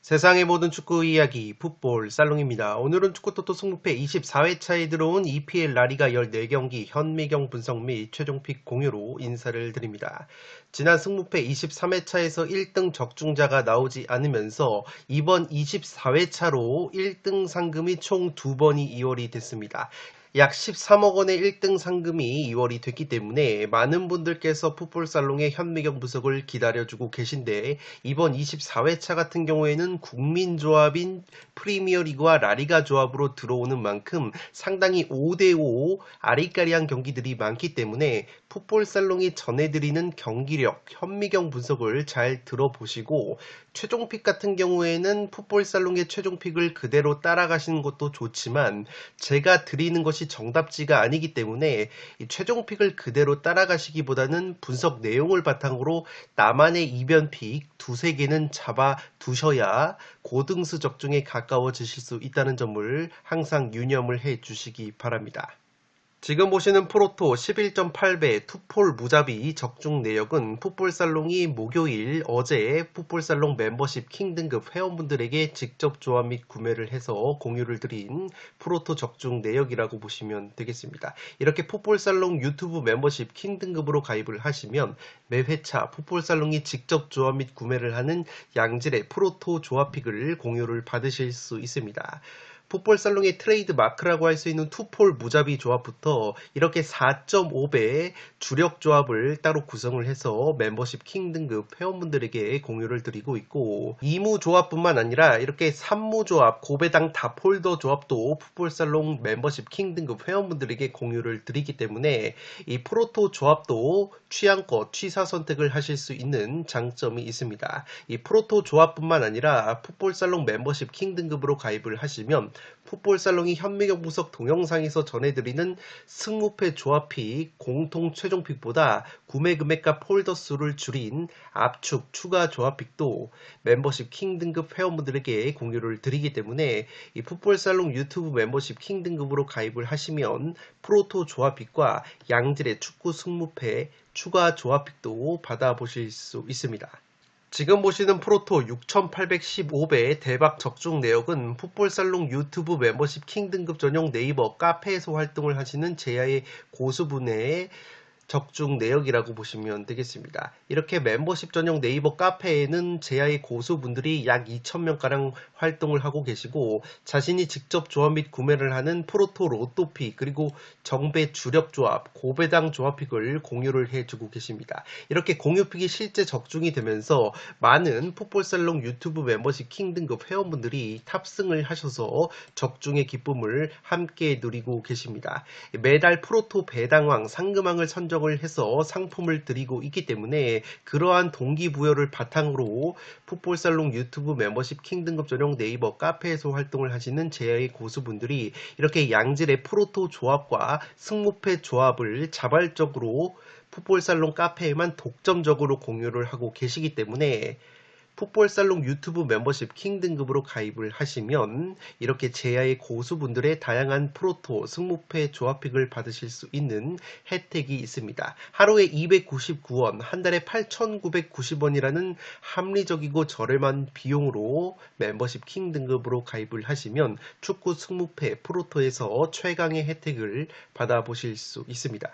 세상의 모든 축구 이야기 풋볼 살롱입니다. 오늘은 축구토토 승무패 24회차에 들어온 EPL 라리가 14경기 현미경 분석 및 최종픽 공유로 인사를 드립니다. 지난 승무패 23회차에서 1등 적중자가 나오지 않으면서 이번 24회차로 1등 상금이 총 2번이 이월이 됐습니다. 약 13억 원의 1등 상금이 이월이 됐기 때문에 많은 분들께서 풋볼살롱의 현미경 분석을 기다려주고 계신데, 이번 24회차 같은 경우에는 국민조합인 프리미어리그와 라리가 조합으로 들어오는 만큼 상당히 5대5 아리까리한 경기들이 많기 때문에 풋볼살롱이 전해드리는 경기력, 현미경 분석을 잘 들어보시고, 최종픽 같은 경우에는 풋볼살롱의 최종픽을 그대로 따라가시는 것도 좋지만 제가 드리는 것이 정답지가 아니기 때문에 이 최종픽을 그대로 따라가시기보다는 분석 내용을 바탕으로 나만의 이변픽 두세 개는 잡아 두셔야 고등수 적중에 가까워지실 수 있다는 점을 항상 유념을 해 주시기 바랍니다. 지금 보시는 프로토 11.8배 투폴 무자비 적중 내역은 풋볼살롱이 목요일 어제 풋볼살롱 멤버십 킹 등급 회원분들에게 직접 조합 및 구매를 해서 공유를 드린 프로토 적중 내역이라고 보시면 되겠습니다. 이렇게 풋볼살롱 유튜브 멤버십 킹 등급으로 가입을 하시면 매 회차 풋볼살롱이 직접 조합 및 구매를 하는 양질의 프로토 조합픽을 공유를 받으실 수 있습니다. 풋볼살롱의 트레이드 마크라고 할 수 있는 투폴 무자비 조합부터 이렇게 4.5배 주력 조합을 따로 구성을 해서 멤버십 킹 등급 회원분들에게 공유를 드리고 있고, 2무 조합뿐만 아니라 이렇게 3무 조합, 고배당 다폴더 조합도 풋볼살롱 멤버십 킹 등급 회원분들에게 공유를 드리기 때문에 이 프로토 조합도 취향껏 취사 선택을 하실 수 있는 장점이 있습니다. 이 프로토 조합뿐만 아니라 풋볼살롱 멤버십 킹 등급으로 가입을 하시면 풋볼살롱이 현미경 분석 동영상에서 전해드리는 승무패 조합픽 공통 최종픽보다 구매 금액과 폴더 수를 줄인 압축 추가 조합픽도 멤버십 킹 등급 회원분들에게 공유를 드리기 때문에 이 풋볼살롱 유튜브 멤버십 킹 등급으로 가입을 하시면 프로토 조합픽과 양질의 축구 승무패 추가 조합픽도 받아보실 수 있습니다. 지금 보시는 프로토 6815배 대박 적중 내역은 풋볼살롱 유튜브 멤버십 킹 등급 전용 네이버 카페에서 활동을 하시는 제야의 고수분의 적중 내역이라고 보시면 되겠습니다. 이렇게 멤버십 전용 네이버 카페에는 제야의 고수분들이 약 2,000명가량 활동을 하고 계시고, 자신이 직접 조합 및 구매를 하는 프로토 로또픽 그리고 정배 주력 조합, 고배당 조합픽을 공유를 해주고 계십니다. 이렇게 공유픽이 실제 적중이 되면서 많은 풋볼살롱 유튜브 멤버십 킹 등급 회원분들이 탑승을 하셔서 적중의 기쁨을 함께 누리고 계십니다. 매달 프로토 배당왕, 상금왕을 선정을 해서 상품을 드리고 있기 때문에 그러한 동기부여를 바탕으로 풋볼살롱 유튜브 멤버십 킹 등급 전용 네이버 카페에서 활동을 하시는 제야의 고수분들이 이렇게 양질의 프로토 조합과 승무패 조합을 자발적으로 풋볼살롱 카페에만 독점적으로 공유를 하고 계시기 때문에 풋볼살롱 유튜브 멤버십 킹 등급으로 가입을 하시면 이렇게 제야의 고수분들의 다양한 프로토 승무패 조합픽을 받으실 수 있는 혜택이 있습니다. 하루에 299원, 한 달에 8,990원이라는 합리적이고 저렴한 비용으로 멤버십 킹 등급으로 가입을 하시면 축구 승무패 프로토에서 최강의 혜택을 받아보실 수 있습니다.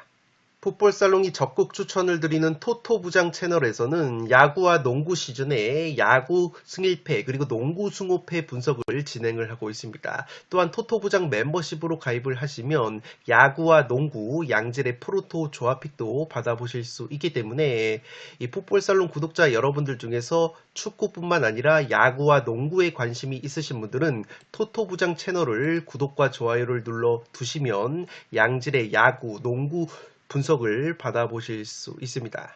풋볼살롱이 적극 추천을 드리는 토토부장 채널에서는 야구와 농구 시즌에 야구 승일패 그리고 농구 승호패 분석을 진행을 하고 있습니다. 또한 토토부장 멤버십으로 가입을 하시면 야구와 농구 양질의 프로토 조합픽도 받아보실 수 있기 때문에 이 풋볼살롱 구독자 여러분들 중에서 축구뿐만 아니라 야구와 농구에 관심이 있으신 분들은 토토부장 채널을 구독과 좋아요를 눌러 두시면 양질의 야구, 농구 분석을 받아보실 수 있습니다.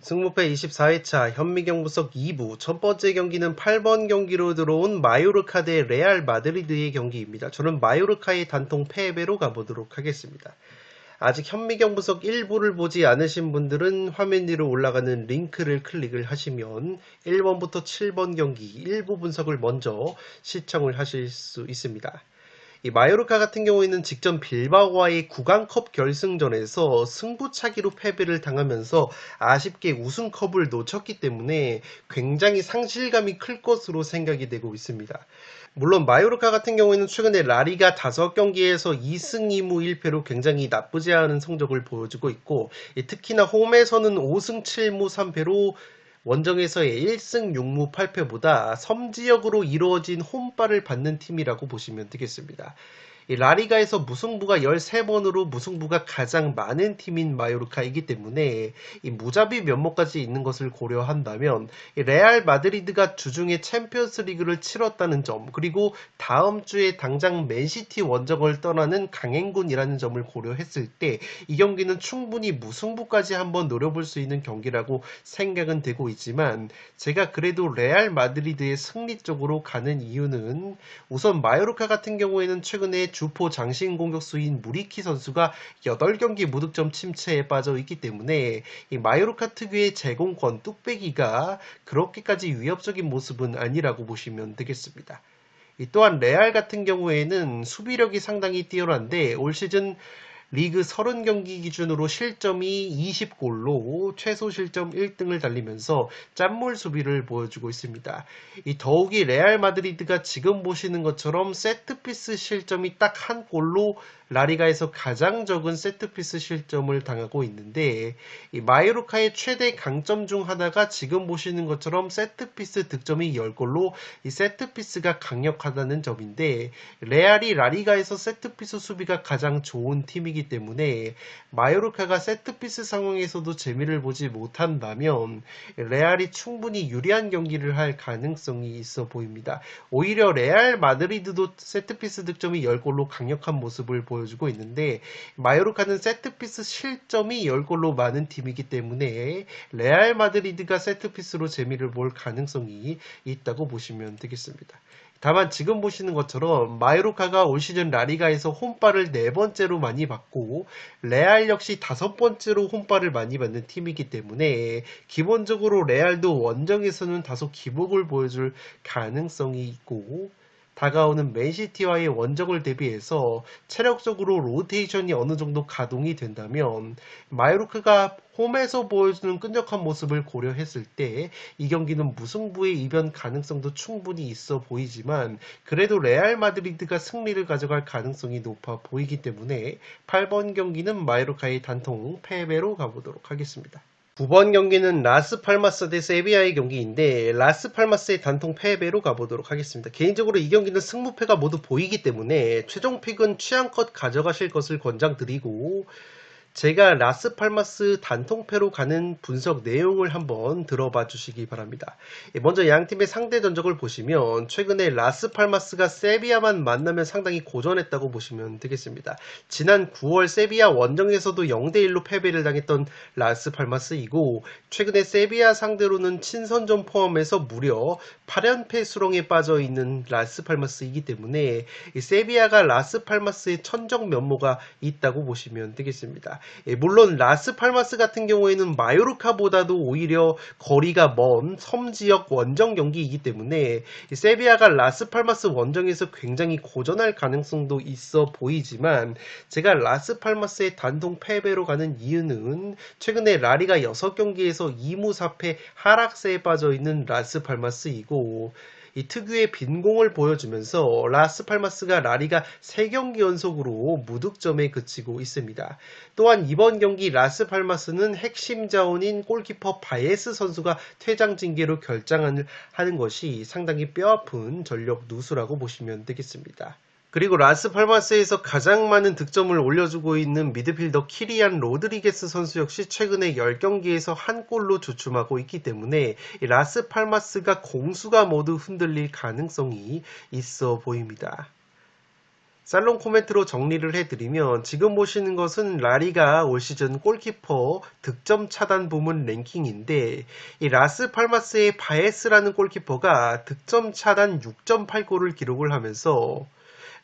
승무패 24회차 현미경 분석 2부 첫 번째 경기는 8번 경기로 들어온 마요르카 대 레알 마드리드의 경기입니다. 저는 마요르카의 단통 패배로 가보도록 하겠습니다. 아직 현미경 분석 1부를 보지 않으신 분들은 화면 위로 올라가는 링크를 클릭을 하시면 1번부터 7번 경기 일부 분석을 먼저 시청을 하실 수 있습니다. 이 마요르카 같은 경우에는 직전 빌바오와의 구강컵 결승전에서 승부차기로 패배를 당하면서 아쉽게 우승컵을 놓쳤기 때문에 굉장히 상실감이 클 것으로 생각이 되고 있습니다. 물론 마요르카 같은 경우에는 최근에 라리가 5경기에서 2승 2무 1패로 굉장히 나쁘지 않은 성적을 보여주고 있고, 특히나 홈에서는 5승 7무 3패로 원정에서의 1승 6무 8패보다 섬지역으로 이루어진 홈발을 받는 팀이라고 보시면 되겠습니다. 이 라리가에서 무승부가 13번으로 무승부가 가장 많은 팀인 마요르카이기 때문에 이 무자비 면모까지 있는 것을 고려한다면 이 레알 마드리드가 주중에 챔피언스 리그를 치렀다는 점, 그리고 다음 주에 당장 맨시티 원정을 떠나는 강행군이라는 점을 고려했을 때 이 경기는 충분히 무승부까지 한번 노려볼 수 있는 경기라고 생각은 되고 있지만, 제가 그래도 레알 마드리드의 승리 쪽으로 가는 이유는 우선 마요르카 같은 경우에는 최근에 주포 장신 공격수인 무리키 선수가 8경기 무득점 침체에 빠져 있기 때문에 이 마요르카 특유의 제공권 뚝배기가 그렇게까지 위협적인 모습은 아니라고 보시면 되겠습니다. 또한 레알 같은 경우에는 수비력이 상당히 뛰어난데 올 시즌 리그 30경기 기준으로 실점이 20골로 최소 실점 1등을 달리면서 짠물 수비를 보여주고 있습니다. 더욱이 레알 마드리드가 지금 보시는 것처럼 세트피스 실점이 딱 한 골로 라리가에서 가장 적은 세트피스 실점을 당하고 있는데, 이 마요르카의 최대 강점 중 하나가 지금 보시는 것처럼 세트피스 득점이 10골로 이 세트피스가 강력하다는 점인데, 레알이 라리가에서 세트피스 수비가 가장 좋은 팀이기 때문에 마요르카가 세트피스 상황에서도 재미를 보지 못한다면 레알이 충분히 유리한 경기를 할 가능성이 있어 보입니다. 오히려 레알 마드리드도 세트피스 득점이 10골로 강력한 모습을 보여주고 있는데, 마요르카는 세트피스 실점이 10골로 많은 팀이기 때문에 레알 마드리드가 세트피스로 재미를 볼 가능성이 있다고 보시면 되겠습니다. 다만 지금 보시는 것처럼 마요르카가 올 시즌 라리가에서 홈발을 4번째로 많이 받고 레알 역시 5번째로 홈발을 많이 받는 팀이기 때문에 기본적으로 레알도 원정에서는 다소 기복을 보여줄 가능성이 있고, 다가오는 맨시티와의 원정을 대비해서 체력적으로 로테이션이 어느 정도 가동이 된다면 마요르카가 홈에서 보여주는 끈적한 모습을 고려했을 때 이 경기는 무승부의 이변 가능성도 충분히 있어 보이지만, 그래도 레알 마드리드가 승리를 가져갈 가능성이 높아 보이기 때문에 8번 경기는 마요르카의 단통 패배로 가보도록 하겠습니다. 9번 경기는 라스팔마스 대 세비야의 경기인데 라스팔마스의 단통 패배로 가보도록 하겠습니다. 개인적으로 이 경기는 승무패가 모두 보이기 때문에 최종 픽은 취향껏 가져가실 것을 권장드리고, 제가 라스팔마스 단통패로 가는 분석 내용을 한번 들어봐 주시기 바랍니다. 먼저 양팀의 상대 전적을 보시면 최근에 라스팔마스가 세비야만 만나면 상당히 고전했다고 보시면 되겠습니다. 지난 9월 세비야 원정에서도 0대1로 패배를 당했던 라스팔마스이고, 최근에 세비야 상대로는 친선전 포함해서 무려 8연패 수렁에 빠져 있는 라스팔마스이기 때문에 세비야가 라스팔마스의 천적 면모가 있다고 보시면 되겠습니다. 물론 라스팔마스 같은 경우에는 마요르카보다도 오히려 거리가 먼 섬지역 원정 경기이기 때문에 세비야가 라스팔마스 원정에서 굉장히 고전할 가능성도 있어 보이지만, 제가 라스팔마스의 단통 패배로 가는 이유는 최근에 라리가 6경기에서 2무 4패 하락세에 빠져 있는 라스팔마스이고, 이 특유의 빈공을 보여주면서 라스팔마스가 라리가 3경기 연속으로 무득점에 그치고 있습니다. 또한 이번 경기 라스팔마스는 핵심 자원인 골키퍼 바예스 선수가 퇴장 징계로 결장하는 것이 상당히 뼈아픈 전력 누수라고 보시면 되겠습니다. 그리고 라스팔마스에서 가장 많은 득점을 올려주고 있는 미드필더 키리안 로드리게스 선수 역시 최근에 10경기에서 한 골로 주춤하고 있기 때문에 라스팔마스가 공수가 모두 흔들릴 가능성이 있어 보입니다. 살롱 코멘트로 정리를 해드리면 지금 보시는 것은 라리가 올 시즌 골키퍼 득점 차단 부문 랭킹인데 이 라스 팔마스의 바에스라는 골키퍼가 득점 차단 6.8골을 기록을 하면서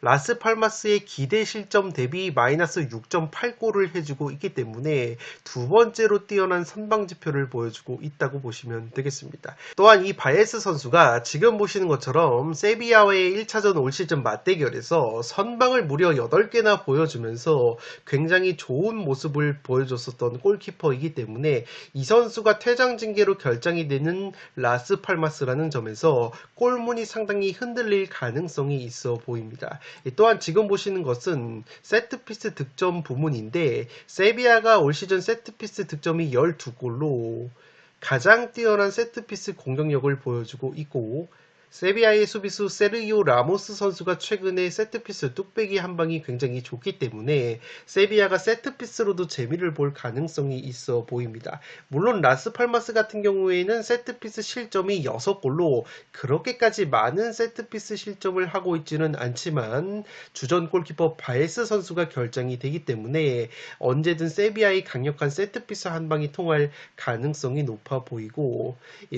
라스 팔마스의 기대 실점 대비 마이너스 6.8골을 해주고 있기 때문에 두 번째로 뛰어난 선방 지표를 보여주고 있다고 보시면 되겠습니다. 또한 이 바에스 선수가 지금 보시는 것처럼 세비야와의 1차전 올 시즌 맞대결에서 선방을 무려 8개나 보여주면서 굉장히 좋은 모습을 보여줬었던 골키퍼이기 때문에 이 선수가 퇴장 징계로 결정이 되는 라스 팔마스라는 점에서 골문이 상당히 흔들릴 가능성이 있어 보입니다. 또한 지금 보시는 것은 세트피스 득점 부문인데 세비야가 올 시즌 세트피스 득점이 12골로 가장 뛰어난 세트피스 공격력을 보여주고 있고 세비야의 수비수 세르히오 라모스 선수가 최근에 세트피스 뚝배기 한 방이 굉장히 좋기 때문에 세비야가 세트피스로도 재미를 볼 가능성이 있어 보입니다. 물론 라스팔마스 같은 경우에는 세트피스 실점이 6골로 그렇게까지 많은 세트피스 실점을 하고 있지는 않지만 주전 골키퍼 바에스 선수가 결정이 되기 때문에 언제든 세비야의 강력한 세트피스 한 방이 통할 가능성이 높아 보이고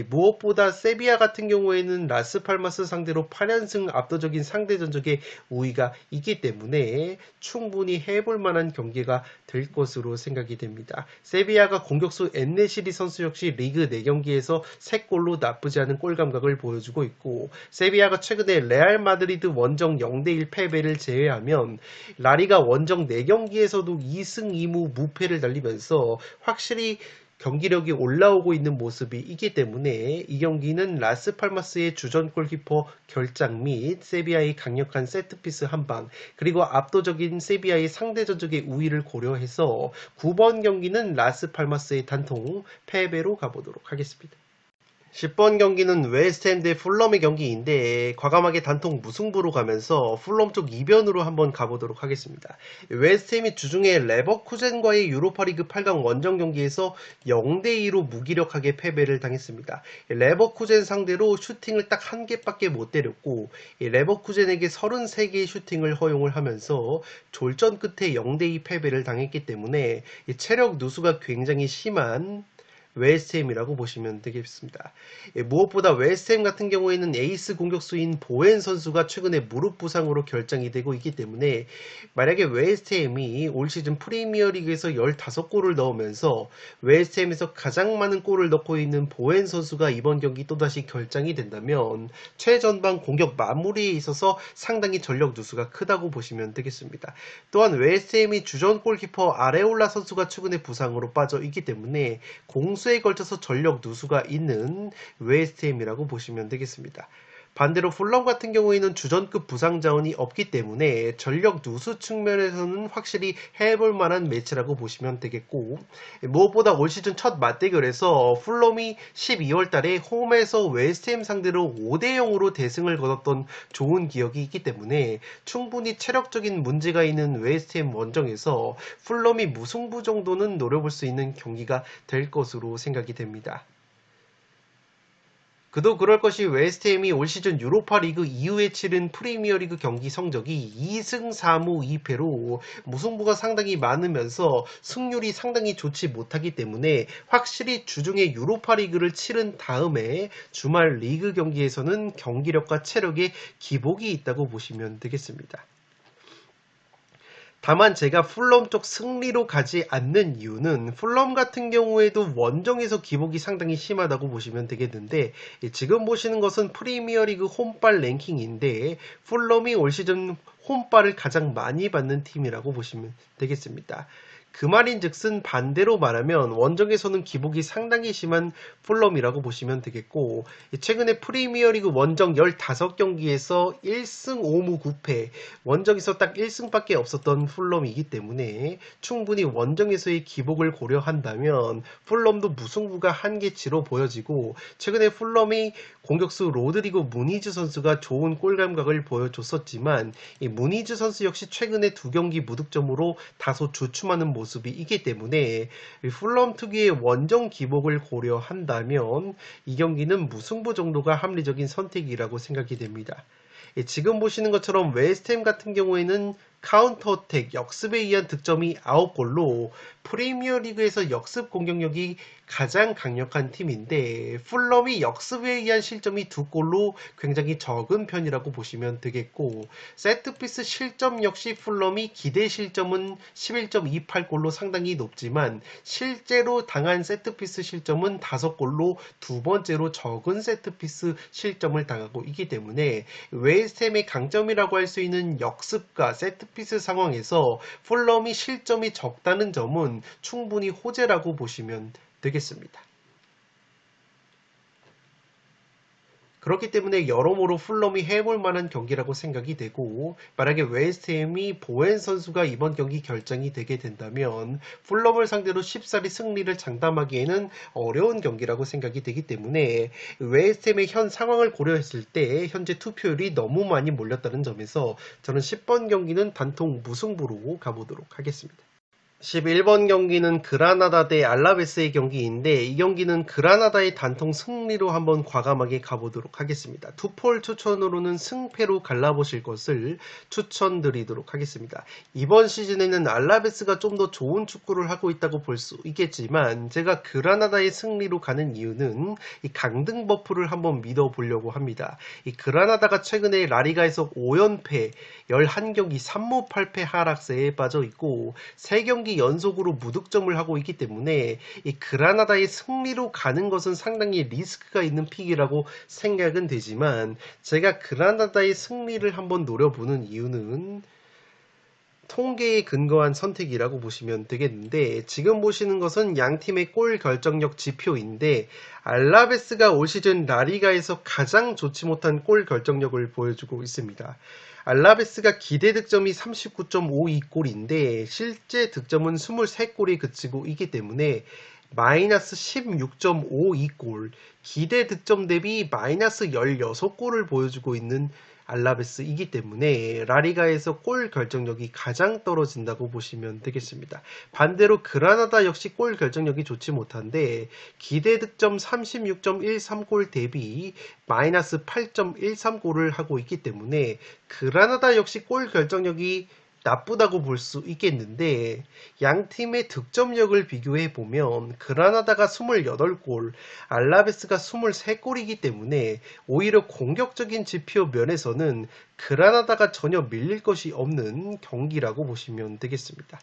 무엇보다 세비야 같은 경우에는 라스팔마스 상대로 8연승 압도적인 상대 전적의 우위가 있기 때문에 충분히 해볼 만한 경기가 될 것으로 생각이 됩니다. 세비야가 공격수 엔네시리 선수 역시 리그 4경기에서 3골로 나쁘지 않은 골 감각을 보여주고 있고 세비야가 최근에 레알 마드리드 원정 0대1 패배를 제외하면 라리가 원정 4경기에서도 2승 2무 무패를 달리면서 확실히 경기력이 올라오고 있는 모습이 있기 때문에 이 경기는 라스팔마스의 주전 골키퍼 결장 및 세비야의 강력한 세트피스 한방 그리고 압도적인 세비야의 상대 전적의 우위를 고려해서 9번 경기는 라스팔마스의 단통 패배로 가보도록 하겠습니다. 10번 경기는 웨스트햄 대 풀럼의 경기인데 과감하게 단통 무승부로 가면서 풀럼 쪽 이변으로 한번 가보도록 하겠습니다. 웨스트햄이 주중에 레버쿠젠과의 유로파리그 8강 원정 경기에서 0대2로 무기력하게 패배를 당했습니다. 레버쿠젠 상대로 슈팅을 딱 한 개밖에 못 때렸고 레버쿠젠에게 33개의 슈팅을 허용을 하면서 졸전 끝에 0대2 패배를 당했기 때문에 체력 누수가 굉장히 심한 웨스트햄이라고 보시면 되겠습니다. 무엇보다 웨스트햄 같은 경우에는 에이스 공격수인 보엔 선수가 최근에 무릎 부상으로 결정이 되고 있기 때문에 만약에 웨스트햄이 올 시즌 프리미어리그에서 15골을 넣으면서 웨스트햄에서 가장 많은 골을 넣고 있는 보엔 선수가 이번 경기 또다시 결정이 된다면 최전방 공격 마무리에 있어서 상당히 전력 누수가 크다고 보시면 되겠습니다. 또한 웨스트햄이 주전 골키퍼 아레올라 선수가 최근에 부상으로 빠져 있기 때문에 공수에 걸쳐서 전력 누수가 있는 웨스트햄이라고 보시면 되겠습니다. 반대로 풀럼 같은 경우에는 주전급 부상 자원이 없기 때문에 전력 누수 측면에서는 확실히 해볼 만한 매치라고 보시면 되겠고 무엇보다 올 시즌 첫 맞대결에서 풀럼이 12월 달에 홈에서 웨스트햄 상대로 5대0으로 대승을 거뒀던 좋은 기억이 있기 때문에 충분히 체력적인 문제가 있는 웨스트햄 원정에서 풀럼이 무승부 정도는 노려볼 수 있는 경기가 될 것으로 생각이 됩니다. 그도 그럴 것이 웨스트햄이 올 시즌 유로파 리그 이후에 치른 프리미어리그 경기 성적이 2승 4무 2패로 무승부가 상당히 많으면서 승률이 상당히 좋지 못하기 때문에 확실히 주중에 유로파 리그를 치른 다음에 주말 리그 경기에서는 경기력과 체력에 기복이 있다고 보시면 되겠습니다. 다만 제가 풀럼 쪽 승리로 가지 않는 이유는 풀럼 같은 경우에도 원정에서 기복이 상당히 심하다고 보시면 되겠는데 지금 보시는 것은 프리미어리그 홈발 랭킹인데 풀럼이 올 시즌 홈발을 가장 많이 받는 팀이라고 보시면 되겠습니다. 그 말인즉슨 반대로 말하면 원정에서는 기복이 상당히 심한 풀럼이라고 보시면 되겠고 최근에 프리미어리그 원정 15경기에서 1승 5무 9패 원정에서 딱 1승밖에 없었던 풀럼이기 때문에 충분히 원정에서의 기복을 고려한다면 풀럼도 무승부가 한계치로 보여지고 최근에 풀럼이 공격수 로드리고 무니즈 선수가 좋은 골 감각을 보여줬었지만 이 무니즈 선수 역시 최근에 2경기 무득점으로 다소 주춤하는 모습 모습이기 때문에 풀럼 특유의 원정 기복을 고려한다면 이 경기는 무승부 정도가 합리적인 선택이라고 생각이 됩니다. 지금 보시는 것처럼 웨스트햄 같은 경우에는 카운터 어택, 역습에 의한 득점이 9골로 프리미어리그에서 역습 공격력이 가장 강력한 팀인데 풀럼이 역습에 의한 실점이 2골로 굉장히 적은 편이라고 보시면 되겠고 세트피스 실점 역시 풀럼이 기대 실점은 11.28골로 상당히 높지만 실제로 당한 세트피스 실점은 5골로 두 번째로 적은 세트피스 실점을 당하고 있기 때문에 웨스트햄의 강점이라고 할 수 있는 역습과 세트피스 상황에서 풀럼이 실점이 적다는 점은 충분히 호재라고 보시면 되겠습니다. 그렇기 때문에 여러모로 풀럼이 해볼 만한 경기라고 생각이 되고 만약에 웨스트햄이 보엔 선수가 이번 경기 결정이 되게 된다면 풀럼을 상대로 쉽사리 승리를 장담하기에는 어려운 경기라고 생각이 되기 때문에 웨스트햄의 현 상황을 고려했을 때 현재 투표율이 너무 많이 몰렸다는 점에서 저는 10번 경기는 단통 무승부로 가보도록 하겠습니다. 11번 경기는 그라나다 대 알라베스의 경기인데 이 경기는 그라나다의 단통 승리로 한번 과감하게 가보도록 하겠습니다. 투폴 추천으로는 승패로 갈라보실 것을 추천드리도록 하겠습니다. 이번 시즌에는 알라베스가 좀 더 좋은 축구를 하고 있다고 볼 수 있겠지만 제가 그라나다의 승리로 가는 이유는 이 강등 버프를 한번 믿어보려고 합니다. 이 그라나다가 최근에 라리가에서 5연패 11경기 3무 8패 하락세에 빠져 있고 3경기 연속으로 무득점을 하고 있기 때문에 이 그라나다의 승리로 가는 것은 상당히 리스크가 있는 픽이라고 생각은 되지만 제가 그라나다의 승리를 한번 노려보는 이유는 통계에 근거한 선택이라고 보시면 되겠는데 지금 보시는 것은 양팀의 골 결정력 지표인데 알라베스가 올 시즌 라리가에서 가장 좋지 못한 골 결정력을 보여주고 있습니다. 알라베스가 기대 득점이 39.52골인데 실제 득점은 23골에 그치고 있기 때문에 마이너스 16.52골, 기대 득점 대비 마이너스 16골을 보여주고 있는 알라베스이기 때문에 라리가에서 골 결정력이 가장 떨어진다고 보시면 되겠습니다. 반대로 그라나다 역시 골 결정력이 좋지 못한데 기대 득점 36.13골 대비 마이너스 8.13골을 하고 있기 때문에 그라나다 역시 골 결정력이 나쁘다고 볼 수 있겠는데 양 팀의 득점력을 비교해 보면 그라나다가 28골, 알라베스가 23골이기 때문에 오히려 공격적인 지표 면에서는 그라나다가 전혀 밀릴 것이 없는 경기라고 보시면 되겠습니다.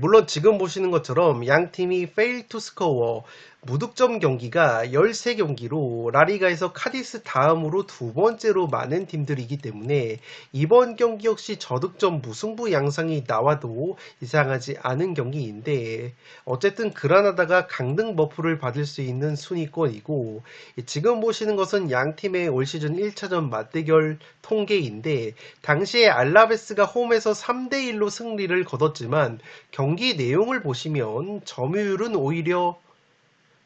물론 지금 보시는 것처럼 양 팀이 fail to score 무득점 경기가 13경기로 라리가에서 카디스 다음으로 두 번째로 많은 팀들이기 때문에 이번 경기 역시 저득점 무승부 양상이 나와도 이상하지 않은 경기인데 어쨌든 그라나다가 강등 버프를 받을 수 있는 순위권이고 지금 보시는 것은 양 팀의 올 시즌 1차전 맞대결 통계인데 당시에 알라베스가 홈에서 3대1로 승리를 거뒀지만 경기 내용을 보시면 점유율은 오히려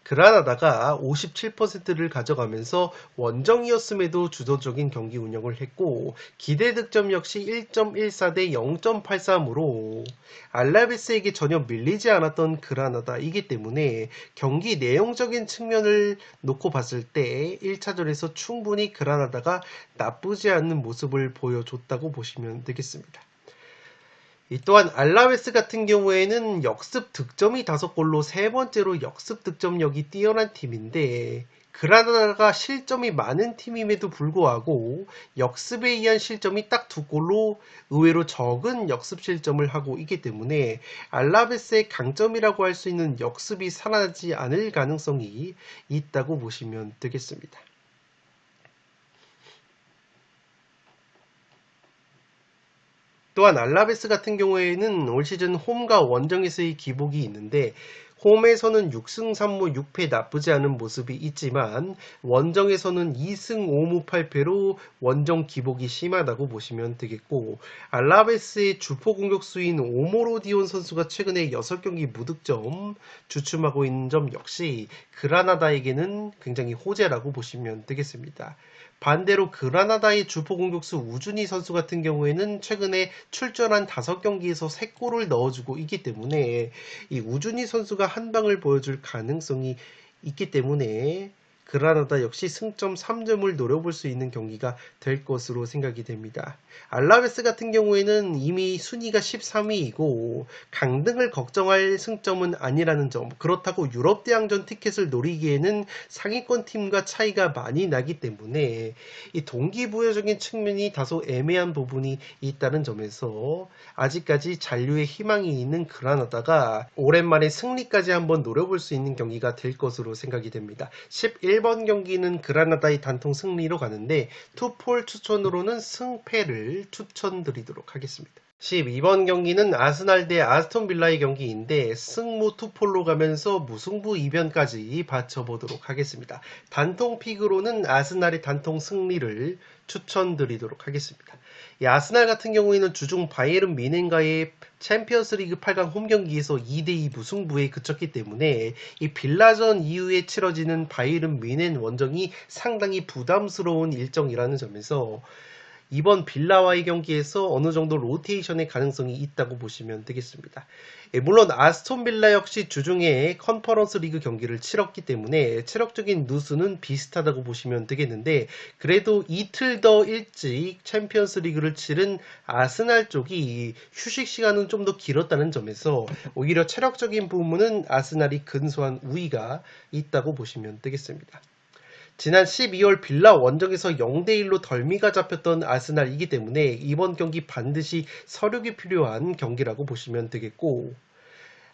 그라나다가 57%를 가져가면서 원정이었음에도 주도적인 경기 운영을 했고 기대 득점 역시 1.14 대 0.83으로 알라베스에게 전혀 밀리지 않았던 그라나다이기 때문에 경기 내용적인 측면을 놓고 봤을 때 1차전에서 충분히 그라나다가 나쁘지 않은 모습을 보여줬다고 보시면 되겠습니다. 또한 알라베스 같은 경우에는 역습 득점이 5골로 세 번째로 역습 득점력이 뛰어난 팀인데 그라나다가 실점이 많은 팀임에도 불구하고 역습에 의한 실점이 딱 2골로 의외로 적은 역습 실점을 하고 있기 때문에 알라베스의 강점이라고 할 수 있는 역습이 살아나지 않을 가능성이 있다고 보시면 되겠습니다. 또한 알라베스 같은 경우에는 올 시즌 홈과 원정에서의 기복이 있는데 홈에서는 6승 3무 6패 나쁘지 않은 모습이 있지만 원정에서는 2승 5무 8패로 원정 기복이 심하다고 보시면 되겠고 알라베스의 주포 공격수인 오모로디온 선수가 최근에 6경기 무득점 주춤하고 있는 점 역시 그라나다에게는 굉장히 호재라고 보시면 되겠습니다. 반대로 그라나다의 주포 공격수 우준희 선수 같은 경우에는 최근에 출전한 5경기에서 3골을 넣어주고 있기 때문에 이 우준희 선수가 한 방을 보여줄 가능성이 있기 때문에 그라나다 역시 승점 3점을 노려볼 수 있는 경기가 될 것으로 생각이 됩니다. 알라베스 같은 경우에는 이미 순위가 13위이고 강등을 걱정할 승점은 아니라는 점, 그렇다고 유럽 대항전 티켓을 노리기에는 상위권 팀과 차이가 많이 나기 때문에 이 동기부여적인 측면이 다소 애매한 부분이 있다는 점에서 아직까지 잔류의 희망이 있는 그라나다가 오랜만에 승리까지 한번 노려볼 수 있는 경기가 될 것으로 생각이 됩니다. 1번 경기는 그라나다의 단통 승리로 가는데 투폴 추천으로는 승패를 추천드리도록 하겠습니다. 12번 경기는 아스날 대 아스톤 빌라의 경기인데 승무 투폴로 가면서 무승부 이변까지 받쳐보도록 하겠습니다. 단통 픽으로는 아스날의 단통 승리를 추천드리도록 하겠습니다. 이 아스날 같은 경우에는 주중 바이에른 뮌헨과의 챔피언스리그 8강 홈경기에서 2대2 무승부에 그쳤기 때문에 이 빌라전 이후에 치러지는 바이에른 뮌헨 원정이 상당히 부담스러운 일정이라는 점에서 이번 빌라와의 경기에서 어느 정도 로테이션의 가능성이 있다고 보시면 되겠습니다. 물론 아스톤 빌라 역시 주중에 컨퍼런스 리그 경기를 치렀기 때문에 체력적인 누수는 비슷하다고 보시면 되겠는데 그래도 이틀 더 일찍 챔피언스 리그를 치른 아스날 쪽이 휴식 시간은 좀 더 길었다는 점에서 오히려 체력적인 부분은 아스날이 근소한 우위가 있다고 보시면 되겠습니다. 지난 12월 빌라 원정에서 0대1로 덜미가 잡혔던 아스날이기 때문에 이번 경기 반드시 서력이 필요한 경기라고 보시면 되겠고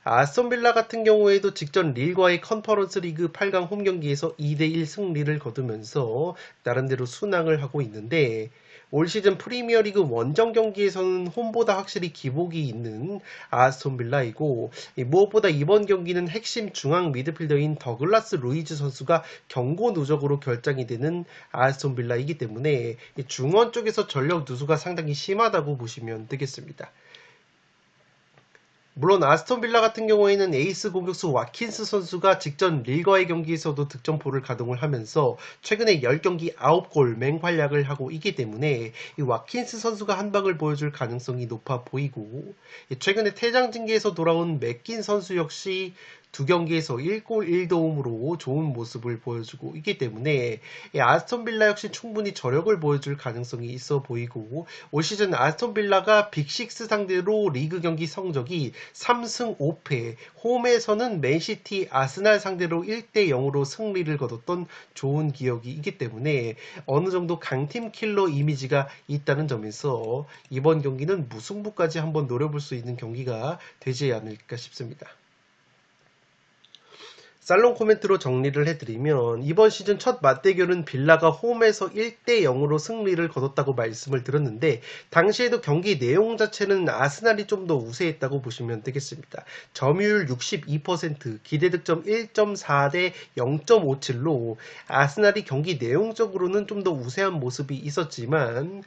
아스톤 빌라 같은 경우에도 직전 릴과의 컨퍼런스 리그 8강 홈경기에서 2대1 승리를 거두면서 나름대로 순항을 하고 있는데 올 시즌 프리미어리그 원정 경기에서는 홈보다 확실히 기복이 있는 아스톤 빌라이고 무엇보다 이번 경기는 핵심 중앙 미드필더인 더글라스 루이즈 선수가 경고 누적으로 결장이 되는 아스톤 빌라이기 때문에 중원 쪽에서 전력 누수가 상당히 심하다고 보시면 되겠습니다. 물론 아스톤 빌라 같은 경우에는 에이스 공격수 와킨스 선수가 직전 릴과의 경기에서도 득점포를 가동을 하면서 최근에 10경기 9골 맹활약을 하고 있기 때문에 이 와킨스 선수가 한 방을 보여줄 가능성이 높아 보이고 최근에 퇴장 징계에서 돌아온 맥긴 선수 역시 2경기에서 1골 1도움으로 좋은 모습을 보여주고 있기 때문에 아스톤 빌라 역시 충분히 저력을 보여줄 가능성이 있어 보이고 올 시즌 아스톤 빌라가 빅6 상대로 리그 경기 성적이 3승 5패, 홈에서는 맨시티, 아스날 상대로 1대0으로 승리를 거뒀던 좋은 기억이 있기 때문에 어느 정도 강팀 킬러 이미지가 있다는 점에서 이번 경기는 무승부까지 한번 노려볼 수 있는 경기가 되지 않을까 싶습니다. 살롱 코멘트로 정리를 해드리면 이번 시즌 첫 맞대결은 빌라가 홈에서 1대0으로 승리를 거뒀다고 말씀을 드렸는데 당시에도 경기 내용 자체는 아스날이 좀 더 우세했다고 보시면 되겠습니다. 점유율 62%, 기대득점 1.4대 0.57로 아스날이 경기 내용적으로는 좀 더 우세한 모습이 있었지만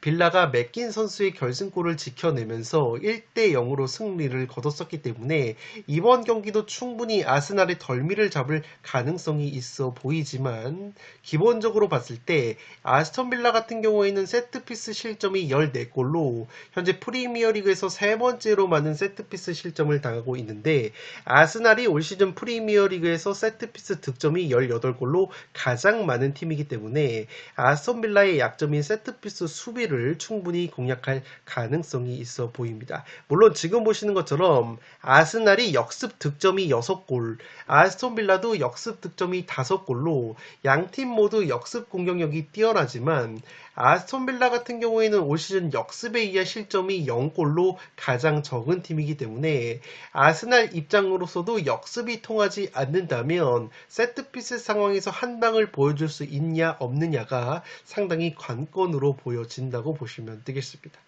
빌라가 맥긴 선수의 결승골을 지켜내면서 1대0으로 승리를 거뒀었기 때문에 이번 경기도 충분히 아스날의 덜미를 잡을 가능성이 있어 보이지만 기본적으로 봤을 때 아스톤 빌라 같은 경우에는 세트피스 실점이 14골로 현재 프리미어리그에서 세 번째로 많은 세트피스 실점을 당하고 있는데 아스날이 올 시즌 프리미어리그에서 세트피스 득점이 18골로 가장 많은 팀이기 때문에 아스톤 빌라의 약점인 세트피스 수비를 충분히 공략할 가능성이 있어 보입니다. 물론 지금 보시는 것처럼 아스날이 역습 득점이 6골, 아스톤 빌라도 역습 득점이 5골로 양팀 모두 역습 공격력이 뛰어나지만 아스톤 빌라 같은 경우에는 올 시즌 역습에 의한 실점이 0골로 가장 적은 팀이기 때문에 아스날 입장으로서도 역습이 통하지 않는다면 세트피스 상황에서 한 방을 보여줄 수 있냐 없느냐가 상당히 관건으로 보여진다고 보시면 되겠습니다.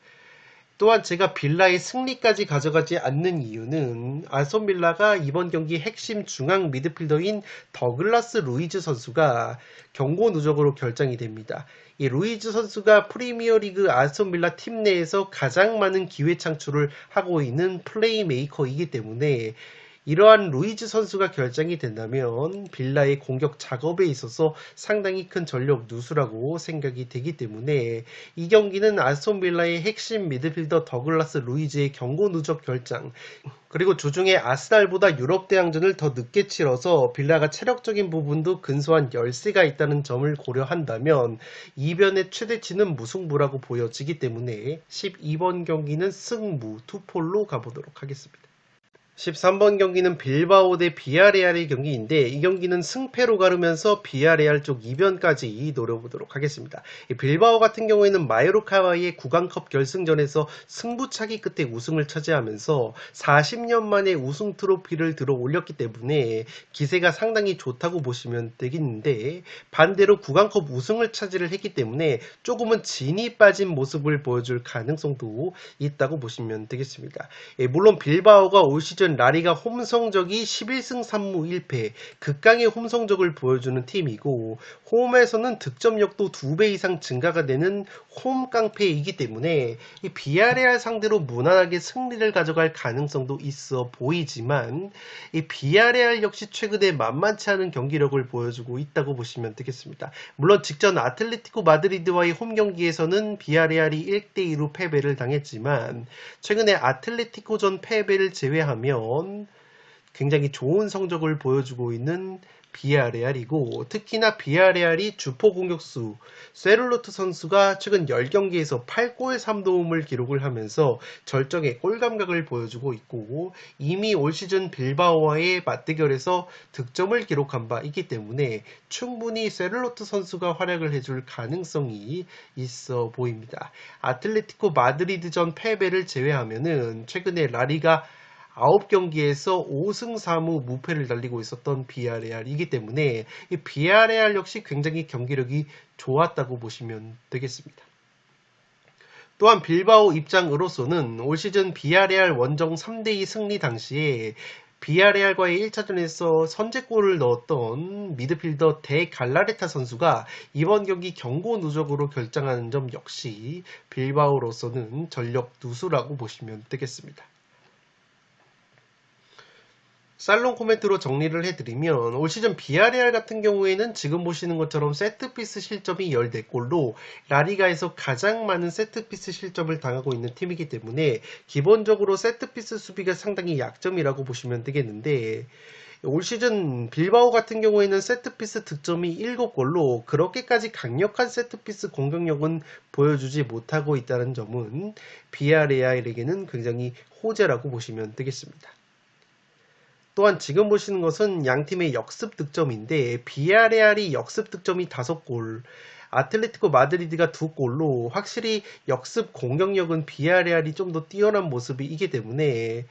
또한 제가 빌라의 승리까지 가져가지 않는 이유는 아스톤 빌라가 이번 경기 핵심 중앙 미드필더인 더글라스 루이즈 선수가 경고 누적으로 결장이 됩니다. 이 루이즈 선수가 프리미어리그 아스톤 빌라 팀 내에서 가장 많은 기회 창출을 하고 있는 플레이메이커이기 때문에 이러한 루이즈 선수가 결정이 된다면 빌라의 공격 작업에 있어서 상당히 큰 전력 누수라고 생각이 되기 때문에 이 경기는 아스톤 빌라의 핵심 미드필더 더글라스 루이즈의 경고 누적 결장, 그리고 주중에 아스날보다 유럽 대항전을 더 늦게 치러서 빌라가 체력적인 부분도 근소한 열세가 있다는 점을 고려한다면 이변의 최대치는 무승부라고 보여지기 때문에 12번 경기는 승무 투폴로 가보도록 하겠습니다. 13번 경기는 빌바오 대 비아레알의 경기인데 이 경기는 승패로 가르면서 비아레알 쪽 이변까지 노려보도록 하겠습니다. 빌바오 같은 경우에는 마요르카와의 구강컵 결승전에서 승부차기 끝에 우승을 차지하면서 40년 만에 우승 트로피를 들어 올렸기 때문에 기세가 상당히 좋다고 보시면 되겠는데 반대로 구강컵 우승을 차지를 했기 때문에 조금은 진이 빠진 모습을 보여줄 가능성도 있다고 보시면 되겠습니다. 물론 빌바오가 올 시즌 라리가 홈 성적이 11승 3무 1패 극강의 홈 성적을 보여주는 팀이고 홈에서는 득점력도 2배 이상 증가가 되는 홈 깡패이기 때문에 이 비아레알 상대로 무난하게 승리를 가져갈 가능성도 있어 보이지만 이 비아레알 역시 최근에 만만치 않은 경기력을 보여주고 있다고 보시면 되겠습니다. 물론 직전 아틀레티코 마드리드와의 홈 경기에서는 비아레알이 1대2로 패배를 당했지만 최근에 아틀레티코전 패배를 제외하면 굉장히 좋은 성적을 보여주고 있는 비아레알이고 특히나 비아레알이 주포 공격수 세룰로트 선수가 최근 10경기에서 8골 3도움을 기록을 하면서 절정의 골 감각을 보여주고 있고 이미 올 시즌 빌바오와의 맞대결에서 득점을 기록한 바 있기 때문에 충분히 세룰로트 선수가 활약을 해줄 가능성이 있어 보입니다. 아틀레티코 마드리드전 패배를 제외하면은 최근에 라리가 9경기에서 5승 4무 무패를 달리고 있었던 비아레알이기 때문에 이 비아레알 역시 굉장히 경기력이 좋았다고 보시면 되겠습니다. 또한 빌바오 입장으로서는 올 시즌 비아레알 원정 3대2 승리 당시에 비아레알과의 1차전에서 선제골을 넣었던 미드필더 데 갈라레타 선수가 이번 경기 경고 누적으로 결정하는 점 역시 빌바오로서는 전력 누수라고 보시면 되겠습니다. 살롱 코멘트로 정리를 해드리면 올 시즌 비아레알 같은 경우에는 지금 보시는 것처럼 세트피스 실점이 14골로 라리가에서 가장 많은 세트피스 실점을 당하고 있는 팀이기 때문에 기본적으로 세트피스 수비가 상당히 약점이라고 보시면 되겠는데 올 시즌 빌바오 같은 경우에는 세트피스 득점이 7골로 그렇게까지 강력한 세트피스 공격력은 보여주지 못하고 있다는 점은 비아레알에게는 굉장히 호재라고 보시면 되겠습니다. 또한 지금 보시는 것은 양팀의 역습 득점인데 비아레알이 역습 득점이 5골, 아틀레티코 마드리드가 2골로 확실히 역습 공격력은 비아레알이 좀 더 뛰어난 모습이기 때문에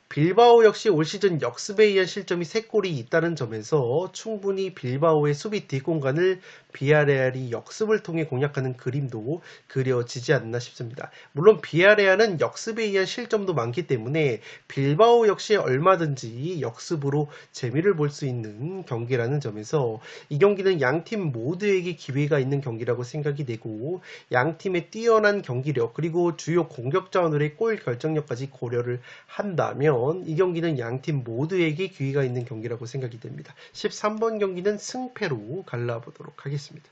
빌바오 역시 올 시즌 역습에 의한 실점이 3골이 있다는 점에서 충분히 빌바오의 수비 뒷공간을 비아레알이 역습을 통해 공략하는 그림도 그려지지 않나 싶습니다. 물론 비아레알은 역습에 의한 실점도 많기 때문에 빌바오 역시 얼마든지 역습으로 재미를 볼 수 있는 경기라는 점에서 이 경기는 양팀 모두에게 기회가 있는 경기라고 생각이 되고 양팀의 뛰어난 경기력 그리고 주요 공격 자원들의 골 결정력까지 고려를 한다면 이 경기는 양팀 모두에게 기회가 있는 경기라고 생각이 됩니다. 13번 경기는 승패로 갈라보도록 하겠습니다.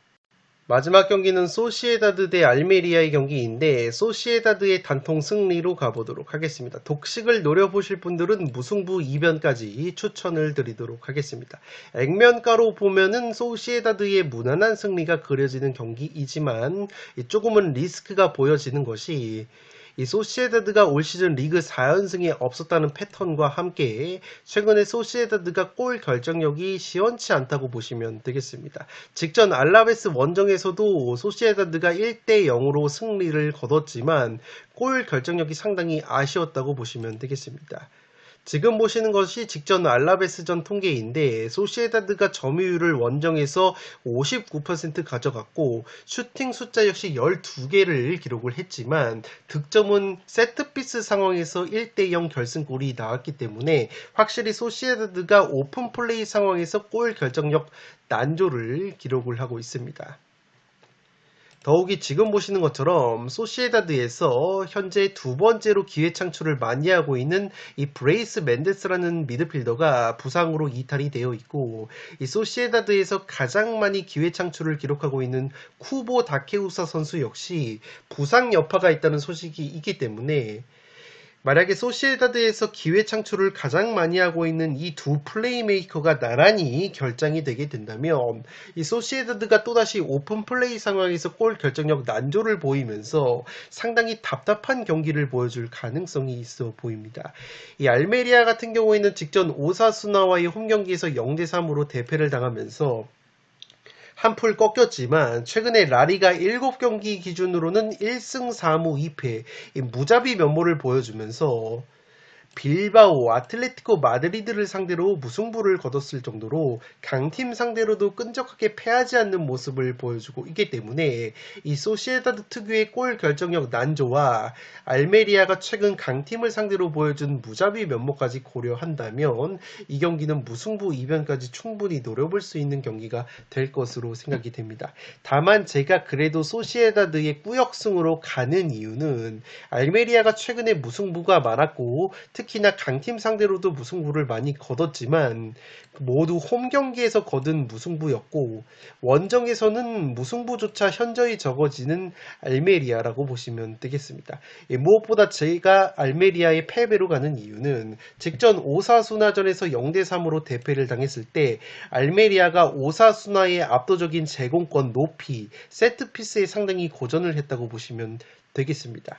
마지막 경기는 소시에다드 대 알메리아의 경기인데 소시에다드의 단통 승리로 가보도록 하겠습니다. 독식을 노려보실 분들은 무승부 2변까지 추천을 드리도록 하겠습니다. 액면가로 보면은 소시에다드의 무난한 승리가 그려지는 경기이지만 조금은 리스크가 보여지는 것이 이 소시에다드가 올 시즌 리그 4연승에 없었다는 패턴과 함께 최근에 소시에다드가 골 결정력이 시원치 않다고 보시면 되겠습니다. 직전 알라베스 원정에서도 소시에다드가 1대0으로 승리를 거뒀지만 골 결정력이 상당히 아쉬웠다고 보시면 되겠습니다. 지금 보시는 것이 직전 알라베스전 통계인데 소시에다드가 점유율을 원정에서 59% 가져갔고 슈팅 숫자 역시 12개를 기록을 했지만 득점은 세트피스 상황에서 1대0 결승골이 나왔기 때문에 확실히 소시에다드가 오픈플레이 상황에서 골 결정력 난조를 기록을 하고 있습니다. 더욱이 지금 보시는 것처럼 소시에다드에서 현재 두 번째로 기회 창출을 많이 하고 있는 이 브레이스 멘데스라는 미드필더가 부상으로 이탈이 되어 있고, 이 소시에다드에서 가장 많이 기회 창출을 기록하고 있는 쿠보 다케우사 선수 역시 부상 여파가 있다는 소식이 있기 때문에, 만약에 소시에다드에서 기회 창출을 가장 많이 하고 있는 이 두 플레이메이커가 나란히 결장이 되게 된다면, 이 소시에다드가 또다시 오픈 플레이 상황에서 골 결정력 난조를 보이면서 상당히 답답한 경기를 보여줄 가능성이 있어 보입니다. 이 알메리아 같은 경우에는 직전 오사수나와의 홈 경기에서 0대3으로 대패를 당하면서 한풀 꺾였지만 최근에 라리가 7경기 기준으로는 1승 4무 2패 무자비 면모를 보여주면서 빌바오, 아틀레티코 마드리드를 상대로 무승부를 거뒀을 정도로 강팀 상대로도 끈적하게 패하지 않는 모습을 보여주고 있기 때문에 이 소시에다드 특유의 골 결정력 난조와 알메리아가 최근 강팀을 상대로 보여준 무자비 면모까지 고려한다면 이 경기는 무승부 이변까지 충분히 노려볼 수 있는 경기가 될 것으로 생각이 됩니다. 다만 제가 그래도 소시에다드의 꾸역승으로 가는 이유는 알메리아가 최근에 무승부가 많았고 특히나 강팀 상대로도 무승부를 많이 거뒀지만 모두 홈 경기에서 거둔 무승부였고 원정에서는 무승부조차 현저히 적어지는 알메리아라고 보시면 되겠습니다. 무엇보다 제가 알메리아의 패배로 가는 이유는 직전 오사수나전에서 0대3으로 대패를 당했을 때 알메리아가 오사수나의 압도적인 제공권 높이 세트피스에 상당히 고전을 했다고 보시면 되겠습니다.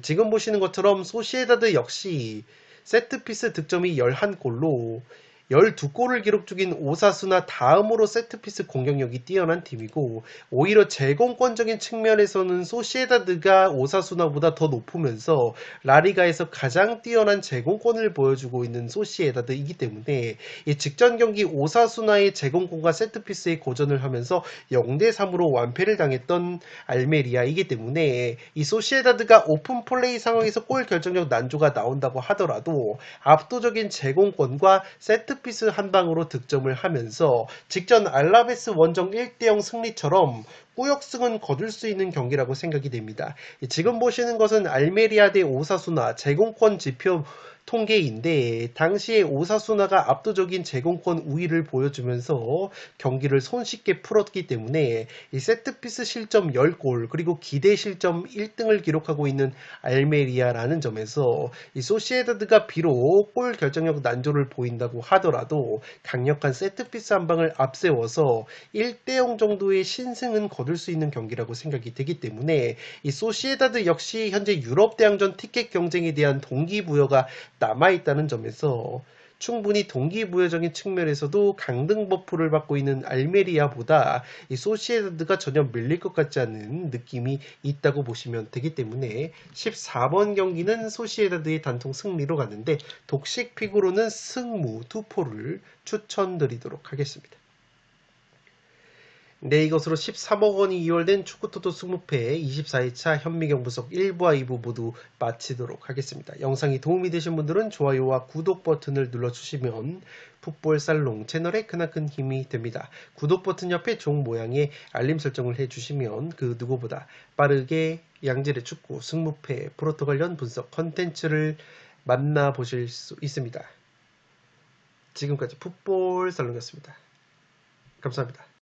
지금 보시는 것처럼 소시에다드 역시 세트피스 득점이 11골로 12골을 기록 중인 오사수나 다음으로 세트피스 공격력이 뛰어난 팀이고 오히려 제공권적인 측면에서는 소시에다드가 오사수나보다 더 높으면서 라리가에서 가장 뛰어난 제공권을 보여주고 있는 소시에다드이기 때문에 이 직전 경기 오사수나의 제공권과 세트피스에 고전을 하면서 0대3으로 완패를 당했던 알메리아이기 때문에 이 소시에다드가 오픈 플레이 상황에서 골 결정력 난조가 나온다고 하더라도 압도적인 제공권과 세트피스 한 방으로 득점을 하면서 직전 알라베스 원정 1대0 승리처럼 꾸역승은 거둘 수 있는 경기라고 생각이 됩니다. 지금 보시는 것은 알메리아 대 오사수나 제공권 지표 통계인데 당시에 오사수나가 압도적인 제공권 우위를 보여주면서 경기를 손쉽게 풀었기 때문에 이 세트피스 실점 10골 그리고 기대 실점 1등을 기록하고 있는 알메리아라는 점에서 이 소시에다드가 비록 골 결정력 난조를 보인다고 하더라도 강력한 세트피스 한 방을 앞세워서 1대0 정도의 신승은 거둘 수 있는 경기라고 생각이 되기 때문에 이 소시에다드 역시 현재 유럽 대항전 티켓 경쟁에 대한 동기부여가 남아있다는 점에서 충분히 동기부여적인 측면에서도 강등 버프를 받고 있는 알메리아보다 이 소시에다드가 전혀 밀릴 것 같지 않은 느낌이 있다고 보시면 되기 때문에 14번 경기는 소시에다드의 단통 승리로 갔는데 독식 픽으로는 승무 투포를 추천드리도록 하겠습니다. 네, 이것으로 13억 원이 이월된 축구토토 승무패 24회차 현미경 분석 1부와 2부 모두 마치도록 하겠습니다. 영상이 도움이 되신 분들은 좋아요와 구독 버튼을 눌러주시면 풋볼살롱 채널에 크나큰 힘이 됩니다. 구독 버튼 옆에 종 모양의 알림 설정을 해주시면 그 누구보다 빠르게 양질의 축구, 승무패, 프로토 관련 분석 컨텐츠를 만나보실 수 있습니다. 지금까지 풋볼살롱이었습니다. 감사합니다.